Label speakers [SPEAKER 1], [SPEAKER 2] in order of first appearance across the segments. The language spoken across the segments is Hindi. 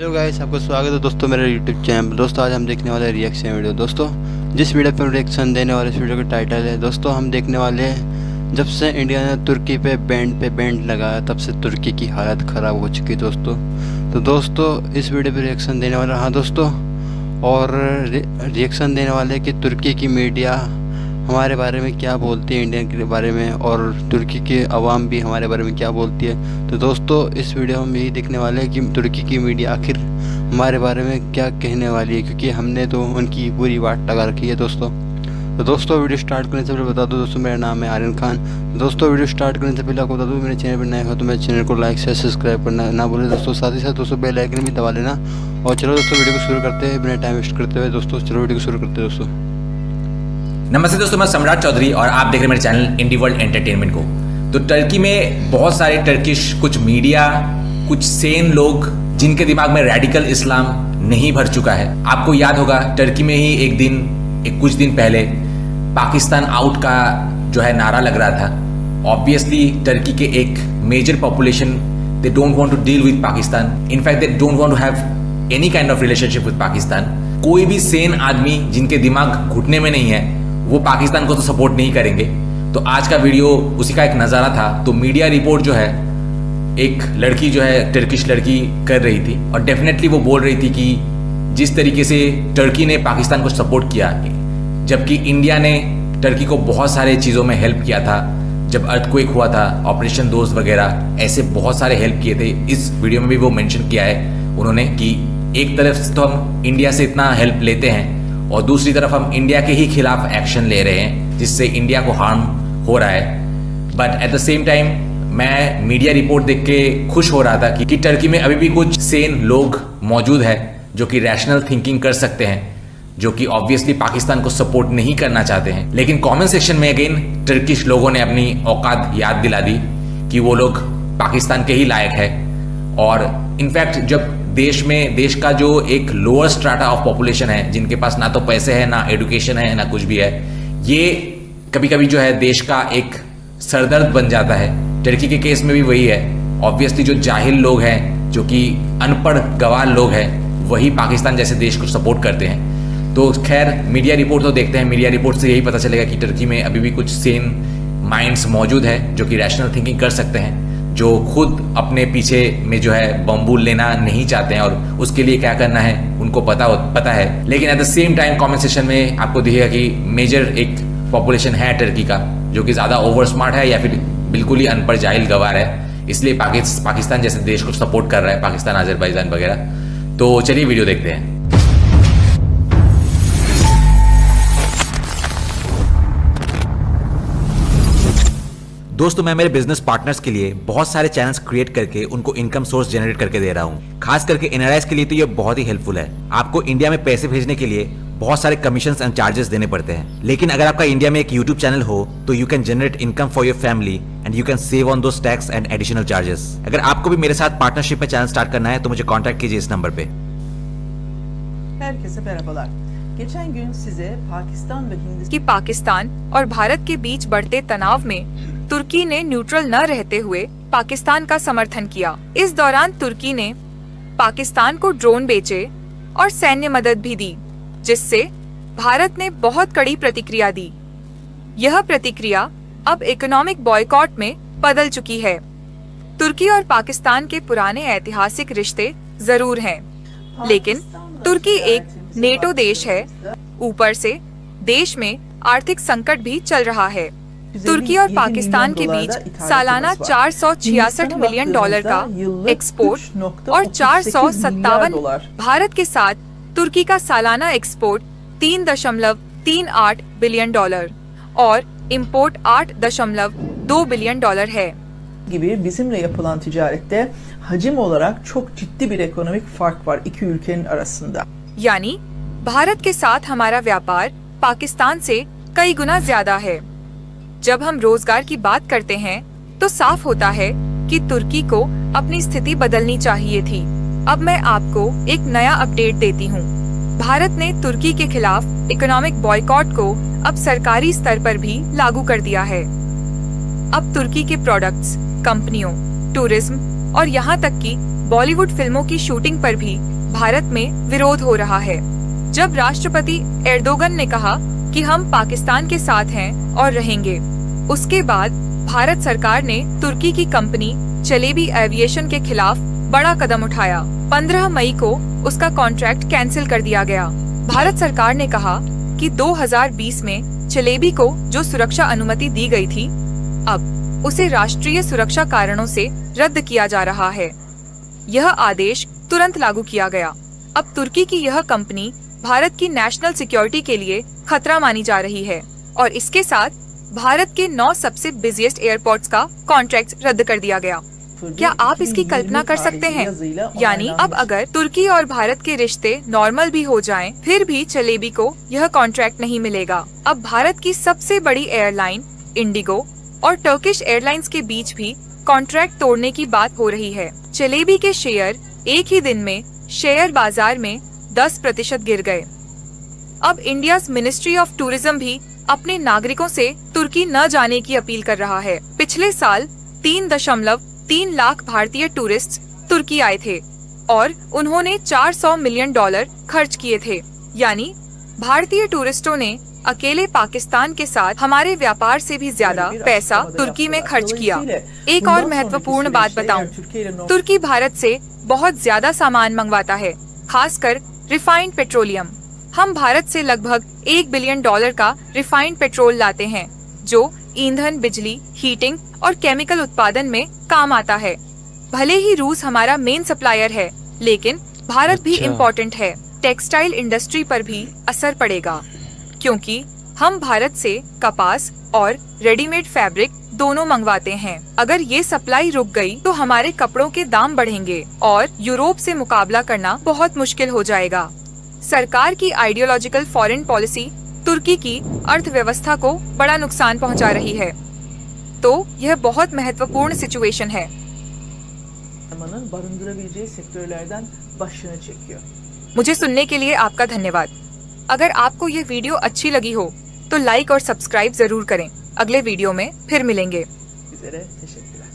[SPEAKER 1] हेलो गाइस, आपका स्वागत है दोस्तों मेरे यूट्यूब चैनल। दोस्तों आज हम देखने वाले हैं रिएक्शन वीडियो। दोस्तों जिस वीडियो पे हम रिएक्शन देने वाले इस वीडियो का टाइटल है, दोस्तों हम देखने वाले हैं जब से इंडिया ने तुर्की पे बैंड लगाया तब से तुर्की की हालत ख़राब हो चुकी है दोस्तों। तो दोस्तों इस वीडियो पे रिएक्शन देने वाला, हाँ दोस्तों, और रिएक्शन देने वाले कि तुर्की की मीडिया हमारे बारे में क्या बोलती है, इंडिया के बारे में, और तुर्की के अवाम भी हमारे बारे में क्या बोलती है। तो दोस्तों इस वीडियो में हम यही देखने वाले हैं कि तुर्की की मीडिया आखिर हमारे बारे में क्या कहने वाली है, क्योंकि हमने तो उनकी पूरी वाट लगा रखी है दोस्तों। तो दोस्तों वीडियो स्टार्ट करने से पहले बता दो दोस्तों, मेरा नाम है आर्यन खान। दोस्तों वीडियो स्टार्ट करने से पहले आपको बता दूँ, मेरे चैनल पर नए हो तो मेरे चैनल को लाइक शेयर सब्सक्राइब करना ना भूलें दोस्तों। साथ ही साथ दोस्तों बेल आइकन भी दबा लेना। और चलो दोस्तों वीडियो को शुरू करते हैं बिना टाइम वेस्ट करते हुए। दोस्तों चलो वीडियो को शुरू करते हैं दोस्तों।
[SPEAKER 2] नमस्ते दोस्तों, मैं सम्राट चौधरी और आप देख रहे हैं मेरे चैनल इंडी वर्ल्ड एंटरटेनमेंट को। तो टर्की में बहुत सारे टर्किश कुछ मीडिया, कुछ सेन लोग जिनके दिमाग में रेडिकल इस्लाम नहीं भर चुका है। आपको याद होगा टर्की में ही कुछ दिन पहले पाकिस्तान आउट का जो है नारा लग रहा था। ऑब्वियसली टर्की के एक major population they don't want to deal with Pakistan, in fact they don't want to have any kind of relationship with Pakistan. कोई भी सेन आदमी जिनके दिमाग घुटने में नहीं है वो पाकिस्तान को तो सपोर्ट नहीं करेंगे। तो आज का वीडियो उसी का एक नज़ारा था। तो मीडिया रिपोर्ट जो है, एक लड़की जो है टर्किश लड़की कर रही थी और डेफिनेटली वो बोल रही थी कि जिस तरीके से टर्की ने पाकिस्तान को सपोर्ट किया, जबकि इंडिया ने टर्की को बहुत सारे चीज़ों में हेल्प किया था। जब अर्थक्वेक हुआ था, ऑपरेशन दोस्त वगैरह, ऐसे बहुत सारे हेल्प किए थे। इस वीडियो में भी वो मेंशन किया है उन्होंने कि एक तरफ से तो हम इंडिया से इतना हेल्प लेते हैं और दूसरी तरफ हम इंडिया के ही खिलाफ एक्शन ले रहे हैं जिससे इंडिया को हार्म हो रहा है। But at the same time मैं मीडिया रिपोर्ट देख के खुश हो रहा था कि टर्की में अभी भी कुछ सेन लोग मौजूद है जो कि रैशनल थिंकिंग कर सकते हैं, जो कि ऑब्वियसली पाकिस्तान को सपोर्ट नहीं करना चाहते हैं। लेकिन कमेंट सेक्शन में अगेन टर्किश लोगों ने अपनी औकात याद दिला दी कि वो लोग पाकिस्तान के ही लायक है। और इनफैक्ट जब देश का जो एक लोअर स्ट्राटा ऑफ पॉपुलेशन है, जिनके पास ना तो पैसे है, ना एजुकेशन है, ना कुछ भी है, ये कभी कभी जो है देश का एक सरदर्द बन जाता है। टर्की के केस में भी वही है। ऑब्वियसली जो जाहिल लोग हैं, जो कि अनपढ़ गवार लोग हैं, वही पाकिस्तान जैसे देश को सपोर्ट करते हैं। तो खैर मीडिया रिपोर्ट तो देखते हैं। मीडिया रिपोर्ट से यही पता चलेगा कि टर्की में अभी भी कुछ सेन माइंड्स मौजूद है जो कि रैशनल थिंकिंग कर सकते हैं, जो खुद अपने पीछे में जो है बम्बू लेना नहीं चाहते हैं और उसके लिए क्या करना है उनको पता है। लेकिन at the same time comment section में आपको दिखेगा कि मेजर एक पॉपुलेशन है टर्की का जो कि ज़्यादा ओवर स्मार्ट है या फिर बिल्कुल ही अनपढ़ जाहिल गवार है, इसलिए पाकिस्तान जैसे देश को सपोर्ट कर रहा है, पाकिस्तान, अजरबैजान वगैरह। तो चलिए वीडियो देखते हैं। दोस्तों मैं मेरे बिजनेस पार्टनर्स के लिए बहुत सारे चैनल्स क्रिएट करके उनको इनकम सोर्स जनरेट करके दे रहा हूँ। खास करके एनआरआईज के लिए तो ये बहुत ही हेल्पफुल है। आपको इंडिया में पैसे भेजने के लिए बहुत सारे कमीशंस एंड चार्जेस देने पड़ते हैं, लेकिन अगर आपका इंडिया में एक यूट्यूब चैनल हो तो you can generate income for your family and you can save on those tax and additional charges. अगर आपको भी मेरे साथ पार्टनरशिप में चैनल स्टार्ट करना है तो मुझे कॉन्टैक्ट कीजिए इस नंबर पे।
[SPEAKER 3] Herkese merhabalar. Geçen gün size Pakistan और भारत के बीच बढ़ते तनाव में तुर्की ने न्यूट्रल न रहते हुए पाकिस्तान का समर्थन किया। इस दौरान तुर्की ने पाकिस्तान को ड्रोन बेचे और सैन्य मदद भी दी, जिससे भारत ने बहुत कड़ी प्रतिक्रिया दी। यह प्रतिक्रिया अब इकोनॉमिक बॉयकॉट में बदल चुकी है। तुर्की और पाकिस्तान के पुराने ऐतिहासिक रिश्ते जरूर हैं, लेकिन तुर्की एक नेटो देश है। ऊपर से देश में आर्थिक संकट भी चल रहा है। तुर्की और पाकिस्तान के बीच सालाना $466 मिलियन का एक्सपोर्ट और 457 भारत के साथ तुर्की का सालाना एक्सपोर्ट $3.38 बिलियन और इंपोर्ट $8.2 बिलियन है।
[SPEAKER 4] gibi bizimle yapılan ticarette hacim olarak çok ciddi bir ekonomik fark var iki ülkenin arasında.
[SPEAKER 3] यानी भारत के साथ हमारा व्यापार पाकिस्तान से कई गुना ज्यादा है। जब हम रोजगार की बात करते हैं तो साफ होता है कि तुर्की को अपनी स्थिति बदलनी चाहिए थी। अब मैं आपको एक नया अपडेट देती हूँ। भारत ने तुर्की के खिलाफ इकोनॉमिक बॉयकॉट को अब सरकारी स्तर पर भी लागू कर दिया है। अब तुर्की के प्रोडक्ट्स, कंपनियों, टूरिज्म और यहाँ तक कि बॉलीवुड फिल्मों की शूटिंग पर भी भारत में विरोध हो रहा है। जब राष्ट्रपति एर्दोगन ने कहा कि हम पाकिस्तान के साथ हैं और रहेंगे, उसके बाद भारत सरकार ने तुर्की की कंपनी चलेबी एविएशन के खिलाफ बड़ा कदम उठाया। 15 मई को उसका कॉन्ट्रैक्ट कैंसिल कर दिया गया। भारत सरकार ने कहा कि 2020 में चलेबी को जो सुरक्षा अनुमति दी गई थी, अब उसे राष्ट्रीय सुरक्षा कारणों से रद्द किया जा रहा है। यह आदेश तुरंत लागू किया गया। अब तुर्की की यह कंपनी भारत की नेशनल सिक्योरिटी के लिए खतरा मानी जा रही है और इसके साथ भारत के 9 सबसे बिजिएस्ट एयरपोर्ट्स का कॉन्ट्रैक्ट रद्द कर दिया गया। क्या आप इसकी कल्पना कर सकते हैं? यानी अब अगर तुर्की और भारत के रिश्ते नॉर्मल भी हो जाएं, फिर भी चलेबी को यह कॉन्ट्रैक्ट नहीं मिलेगा। अब भारत की सबसे बड़ी एयरलाइन इंडिगो और टर्किश एयरलाइंस के बीच भी कॉन्ट्रैक्ट तोड़ने की बात हो रही है। चलेबी के शेयर एक ही दिन में शेयर बाजार में 10% गिर गए। अब इंडिया मिनिस्ट्री ऑफ टूरिज्म भी अपने नागरिकों से तुर्की न जाने की अपील कर रहा है। पिछले साल 3.3 लाख भारतीय टूरिस्ट तुर्की आए थे और उन्होंने $400 मिलियन खर्च किए थे। यानी भारतीय टूरिस्टों ने अकेले पाकिस्तान के साथ हमारे व्यापार से भी ज्यादा पैसा तुर्की में खर्च किया। एक और महत्वपूर्ण बात बताऊं, तुर्की भारत से बहुत ज्यादा सामान मंगवाता है, खासकर रिफाइंड पेट्रोलियम। हम भारत से लगभग $1 बिलियन का रिफाइंड पेट्रोल लाते हैं, जो ईंधन, बिजली, हीटिंग और केमिकल उत्पादन में काम आता है। भले ही रूस हमारा मेन सप्लायर है, लेकिन भारत भी इम्पोर्टेंट है। टेक्सटाइल इंडस्ट्री पर भी असर पड़ेगा, क्योंकि हम भारत से कपास और रेडीमेड फैब्रिक दोनों मंगवाते हैं। अगर ये सप्लाई रुक गई तो हमारे कपड़ों के दाम बढ़ेंगे और यूरोप से मुकाबला करना बहुत मुश्किल हो जाएगा। सरकार की आइडियोलॉजिकल फॉरेन पॉलिसी तुर्की की अर्थव्यवस्था को बड़ा नुकसान पहुंचा रही है। तो यह बहुत महत्वपूर्ण सिचुएशन है।
[SPEAKER 4] barındırabileceği sektörlerden başını çekiyor.
[SPEAKER 3] मुझे सुनने के लिए आपका धन्यवाद। अगर आपको ये वीडियो अच्छी लगी हो तो लाइक और सब्सक्राइब जरूर करें। अगले वीडियो में फिर मिलेंगे।
[SPEAKER 4] Bizlere teşekkürler.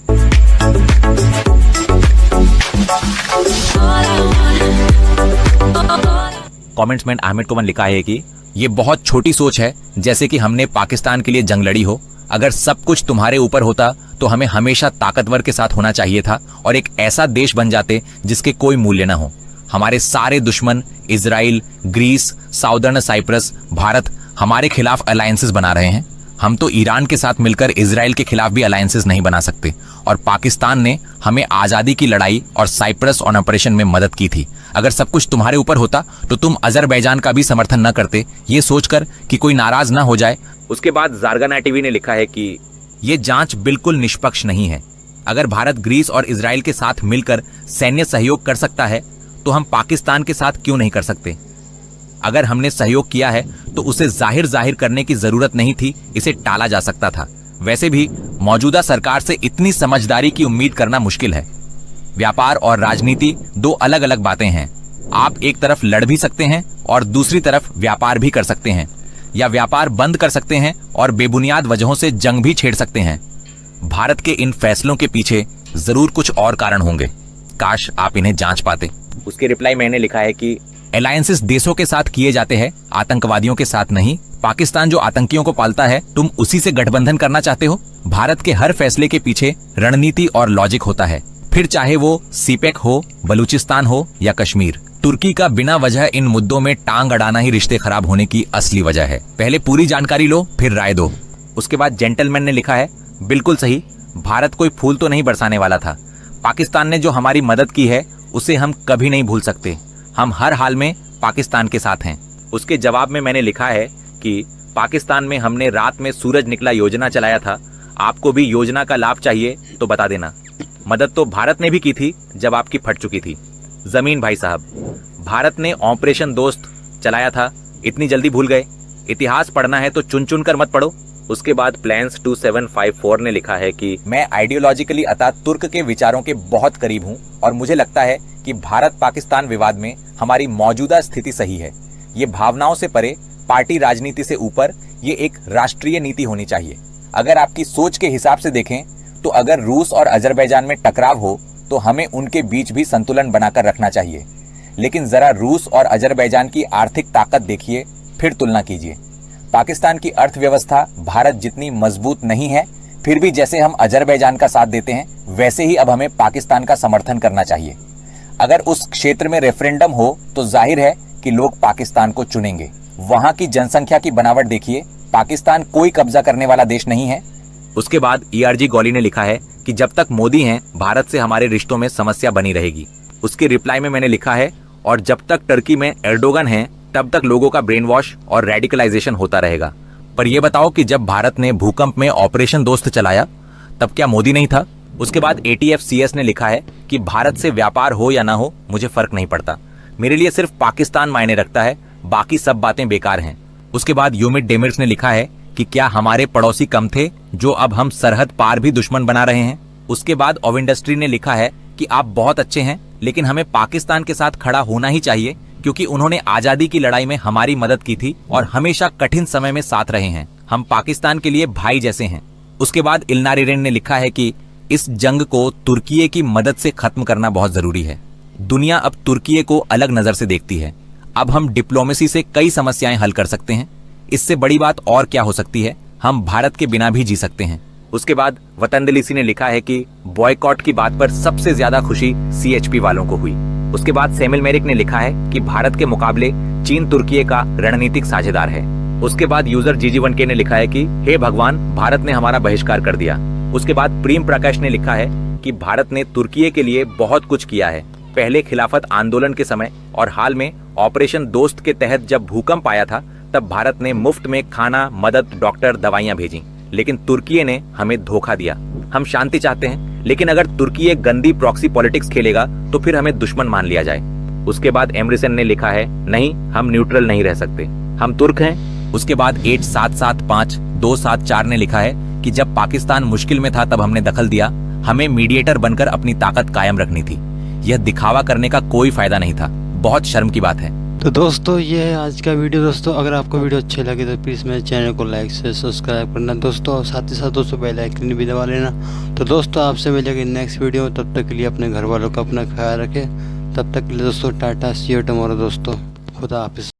[SPEAKER 2] कमेंट्स में अहमद कोमन लिखा है कि ये बहुत छोटी सोच है, जैसे कि हमने पाकिस्तान के लिए जंग लड़ी हो। अगर सब कुछ तुम्हारे ऊपर होता तो हमें हमेशा ताकतवर के साथ होना चाहिए था और एक ऐसा देश बन जाते जिसके कोई मूल्य ना हो। हमारे सारे दुश्मन Israel, Greece, southern Cyprus, Bharat हमारे खिलाफ अलायंसेस बना रहे हैं। हम तो ईरान के साथ मिलकर इजराइल के खिलाफ भी अलायंसेस नहीं बना सकते। और पाकिस्तान ने हमें आजादी की लड़ाई और साइप्रस ऑन ऑपरेशन में मदद की थी। अगर सब कुछ तुम्हारे ऊपर होता तो तुम अजरबैजान का भी समर्थन न करते, ये सोचकर कि कोई नाराज ना हो जाए। उसके बाद जारगाना टीवी ने लिखा है कि ये जांच बिल्कुल निष्पक्ष नहीं है। अगर भारत ग्रीस और इजराइल के साथ मिलकर सैन्य सहयोग कर सकता है तो हम पाकिस्तान के साथ क्यों नहीं कर सकते? अगर हमने सहयोग किया है तो उसे जाहिर करने की जरूरत नहीं थी, इसे टाला जा सकता था। वैसे भी मौजूदा सरकार से इतनी समझदारी की उम्मीद करना मुश्किल है। व्यापार और राजनीति दो अलग अलग बातें हैं। आप एक तरफ लड़ भी सकते हैं और दूसरी तरफ व्यापार भी कर सकते हैं, या व्यापार बंद कर सकते हैं और बेबुनियाद वजहों से जंग भी छेड़ सकते हैं। भारत के इन फैसलों के पीछे जरूर कुछ और कारण होंगे। काश आप इन्हें जांच पाते। उसके रिप्लाई मैंने लिखा है कि अलायंसेस देशों के साथ किए जाते हैं, आतंकवादियों के साथ नहीं। पाकिस्तान जो आतंकियों को पालता है, तुम उसी से गठबंधन करना चाहते हो। भारत के हर फैसले के पीछे रणनीति और लॉजिक होता है, फिर चाहे वो सीपेक हो, बलूचिस्तान हो या कश्मीर। तुर्की का बिना वजह इन मुद्दों में टांग अड़ाना ही रिश्ते खराब होने की असली वजह है। पहले पूरी जानकारी लो, फिर राय दो। उसके बाद जेंटलमैन ने लिखा है, बिल्कुल सही, भारत कोई फूल तो नहीं बरसाने वाला था। पाकिस्तान ने जो हमारी मदद की है उसे हम कभी नहीं भूल सकते। हम हर हाल में पाकिस्तान के साथ हैं। उसके जवाब में मैंने लिखा है कि पाकिस्तान में हमने रात में सूरज निकला योजना चलाया था। आपको भी योजना का लाभ चाहिए तो बता देना। मदद तो भारत ने भी की थी जब आपकी फट चुकी थी। जमीन भाई साहब, भारत ने ऑपरेशन दोस्त चलाया था, इतनी जल्दी भूल गए? इतिहास पढ़ना है तो चुन चुन कर मत पढ़ो। उसके बाद प्लान्स 2754 ने लिखा है कि मैं आइडियोलॉजिकली अता तुर्क के विचारों के बहुत करीब हूं और मुझे लगता है कि भारत पाकिस्तान विवाद में हमारी मौजूदा स्थिति सही है। ये भावनाओं से परे, पार्टी राजनीति से ऊपर, ये एक राष्ट्रीय नीति होनी चाहिए। अगर आपकी सोच के हिसाब से देखें तो अगर रूस और अजरबैजान में टकराव हो तो हमें उनके बीच भी संतुलन बनाकर रखना चाहिए। लेकिन जरा रूस और अजरबैजान की आर्थिक ताकत देखिए, फिर तुलना कीजिए। पाकिस्तान की अर्थव्यवस्था भारत जितनी मजबूत नहीं है, फिर भी जैसे हम अजरबैजान का साथ देते हैं वैसे ही अब हमें पाकिस्तान का समर्थन करना चाहिए। अगर उस क्षेत्र में रेफरेंडम हो तो जाहिर है कि लोग पाकिस्तान को चुनेंगे। वहां की जनसंख्या की बनावट देखिए, पाकिस्तान कोई कब्जा करने वाला देश नहीं है। उसके बाद ERG गौली ने लिखा है कि जब तक मोदी हैं भारत से हमारे रिश्तों में समस्या बनी रहेगी। उसके रिप्लाई में मैंने लिखा है और जब तक टर्की में एर्डोगन है तब तक लोगों का ब्रेन वॉश और रेडिकलाइजेशन होता रहेगा। पर यह बताओ कि जब भारत ने भूकंप में ऑपरेशन दोस्त चलाया तब क्या मोदी नहीं था? उसके बाद ATFCS ने लिखा है कि भारत से व्यापार हो या ना हो मुझे फर्क नहीं पड़ता, मेरे लिए सिर्फ पाकिस्तान मायने रखता है, बाकी सब बातें बेकार हैं। उसके बाद यूमिट डेमिर्स ने लिखा है कि क्या हमारे पड़ोसी कम थे जो अब हम सरहद पार भी दुश्मन बना रहे हैं। उसके बाद ओव इंडस्ट्री ने लिखा है कि आप बहुत अच्छे हैं लेकिन हमें पाकिस्तान के साथ खड़ा होना ही चाहिए क्योंकि उन्होंने आजादी की लड़ाई में हमारी मदद की थी और हमेशा कठिन समय में साथ रहे हैं। हम पाकिस्तान के लिए भाई जैसे हैं। उसके बाद इल्नारिरेन ने लिखा है कि इस जंग को तुर्की की मदद से खत्म करना बहुत जरूरी है। दुनिया अब तुर्की को अलग नजर से देखती है। अब हम डिप्लोमेसी से कई समस्याएं हल कर सकते हैं। इससे बड़ी बात और क्या हो सकती है? हम भारत के बिना भी जी सकते हैं। उसके बाद वतन दिलीसी ने लिखा है कि बॉयकॉट की बात पर सबसे ज्यादा खुशी CHP वालों को हुई। उसके बाद सेमिल मेरिक ने लिखा है कि भारत के मुकाबले चीन तुर्की का रणनीतिक साझेदार है। उसके बाद यूजर GG1K ने लिखा है कि हे भगवान, भारत ने हमारा बहिष्कार कर दिया। उसके बाद प्रेम प्रकाश ने लिखा है कि भारत ने तुर्की के लिए बहुत कुछ किया है। पहले खिलाफत आंदोलन के समय और हाल में ऑपरेशन दोस्त के तहत जब भूकंप आया था तब भारत ने मुफ्त में खाना, मदद, डॉक्टर, दवाइयां भेजी। लेकिन तुर्की ने हमें धोखा दिया। हम शांति चाहते हैं लेकिन अगर तुर्की एक गंदी प्रॉक्सी पॉलिटिक्स खेलेगा तो फिर हमें दुश्मन मान लिया जाए। उसके बाद एमरिसन ने लिखा है नहीं, हम न्यूट्रल नहीं रह सकते, हम तुर्क हैं। उसके बाद 8775-274 ने लिखा है कि जब पाकिस्तान मुश्किल में था तब हमने दखल दिया। हमें मीडिएटर बनकर अपनी ताकत कायम रखनी थी। यह दिखावा करने का कोई फायदा नहीं था। बहुत शर्म की बात है।
[SPEAKER 1] तो दोस्तों ये है आज का वीडियो। दोस्तों अगर आपको वीडियो अच्छे लगे तो प्लीज़ मेरे चैनल को लाइक से सब्सक्राइब करना दोस्तों, और साथ ही साथ दोस्तों बेल आइकन भी दबा लेना। तो दोस्तों आपसे मिलेंगे नेक्स्ट वीडियो। तब तक के लिए अपने घर वालों का अपना ख्याल रखें। तब तक के लिए दोस्तों टाटा, सी यू टुमारो दोस्तों, खुदा हाफिज़।